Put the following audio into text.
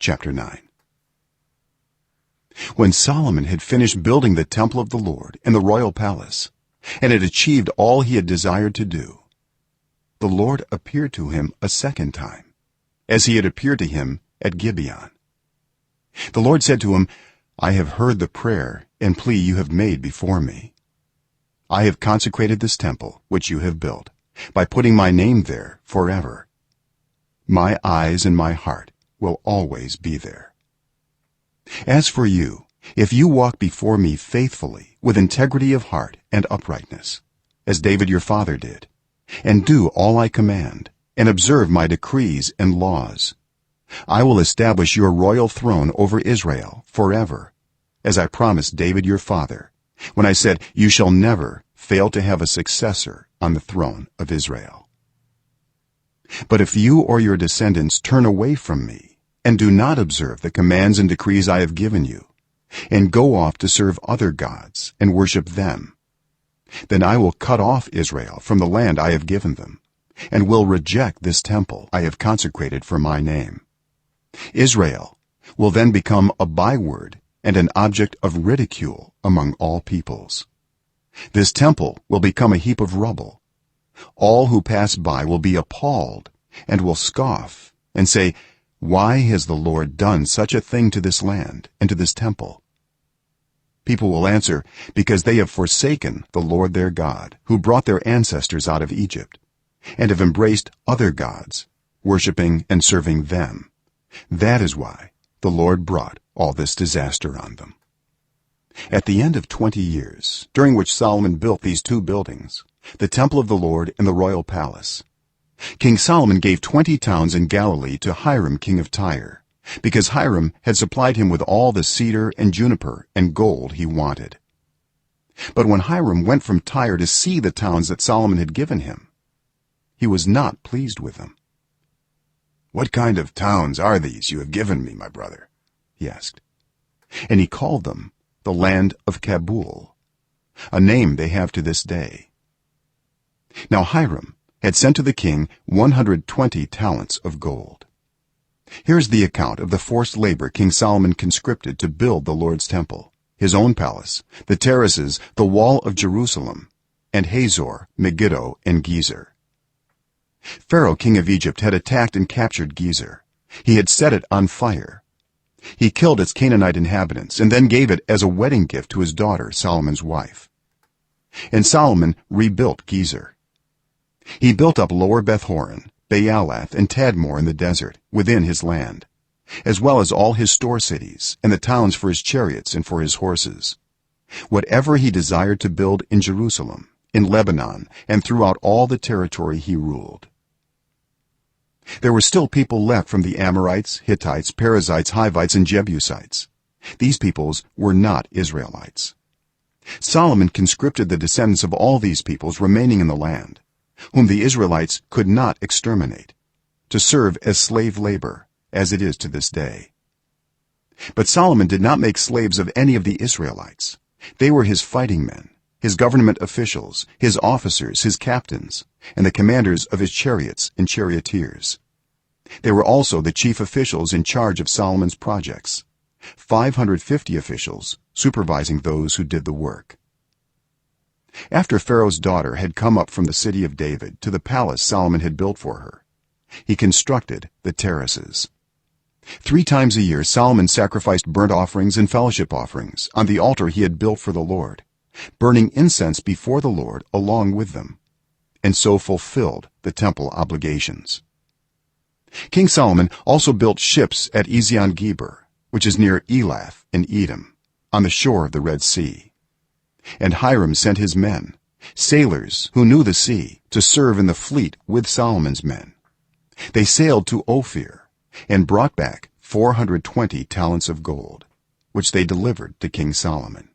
chapter 9. When Solomon had finished building the temple of the Lord and the royal palace, and had achieved all he had desired to do, the Lord appeared to him a second time, as he had appeared to him at Gibeon. The Lord said to him, I have heard the prayer and plea you have made before me. I have consecrated this temple which you have built by putting my name there forever. My eyes and my heart will always be there. As for you, if you walk before me faithfully with integrity of heart and uprightness, as David your father did, and do all I command and observe my decrees and laws, I will establish your royal throne over Israel forever, as I promised David your father when I said, you shall never fail to have a successor on the throne of Israel. But if you or your descendants turn away from me and do not observe the commands and decrees I have given you, and go off to serve other gods and worship them, then I will cut off Israel from the land I have given them, and will reject this temple I have consecrated for my name. Israel will then become a byword and an object of ridicule among all peoples. This temple will become a heap of rubble. All who pass by will be appalled and will scoff and say, why has the Lord done such a thing to this land and to this temple? People will answer, because they have forsaken the Lord their God, who brought their ancestors out of Egypt, and have embraced other gods, worshiping and serving them. That is why the Lord brought all this disaster on them. At the end of 20 years, during which Solomon built these two buildings, the temple of the Lord and the royal palace, King Solomon gave 20 towns in Galilee to Hiram king of Tyre, because Hiram had supplied him with all the cedar and juniper and gold he wanted. But when Hiram went from Tyre to see the towns that Solomon had given him, he was not pleased with them. What kind of towns are these you have given me, my brother? He asked. And he called them the land of Kabul, a name they have to this day. Now Hiram had sent to the king 120 talents of gold. Here's the account of the forced labor King Solomon conscripted to build the Lord's temple, his own palace, the terraces, the wall of Jerusalem, and Hazor, Megiddo, and Gezer. Pharaoh king of Egypt had attacked and captured Gezer. He had set it on fire. He killed its Canaanite inhabitants and then gave it as a wedding gift to his daughter, Solomon's wife. And Solomon rebuilt Gezer. He built up Lower Beth-horon, Baalath, and Tadmor in the desert within his land, as well as all his store cities and the towns for his chariots and for his horses. Whatever he desired to build in Jerusalem, in Lebanon, and throughout all the territory he ruled. There were still people left from the Amorites, Hittites, Perizzites, Hivites, and Jebusites. These peoples were not Israelites. Solomon conscripted the descendants of all these peoples remaining in the land, whom the Israelites could not exterminate, to serve as slave labor, as it is to this day. But Solomon did not make slaves of any of the Israelites. They were his fighting men, his government officials, his officers, his captains, and the commanders of his chariots and charioteers. They were also the chief officials in charge of Solomon's projects, 550 officials supervising those who did the work. After Pharaoh's daughter had come up from the city of David to the palace Solomon had built for her, he constructed the terraces. 3 times a year Solomon sacrificed burnt offerings and fellowship offerings on the altar he had built for the Lord, burning incense before the Lord along with them, and so fulfilled the temple obligations. King Solomon also built ships at Ezion-Geber, which is near Elath in Edom, on the shore of the Red Sea. And Hiram sent his men, sailors who knew the sea, to serve in the fleet with Solomon's men. They sailed to Ophir and brought back 420 talents of gold, which they delivered to King Solomon.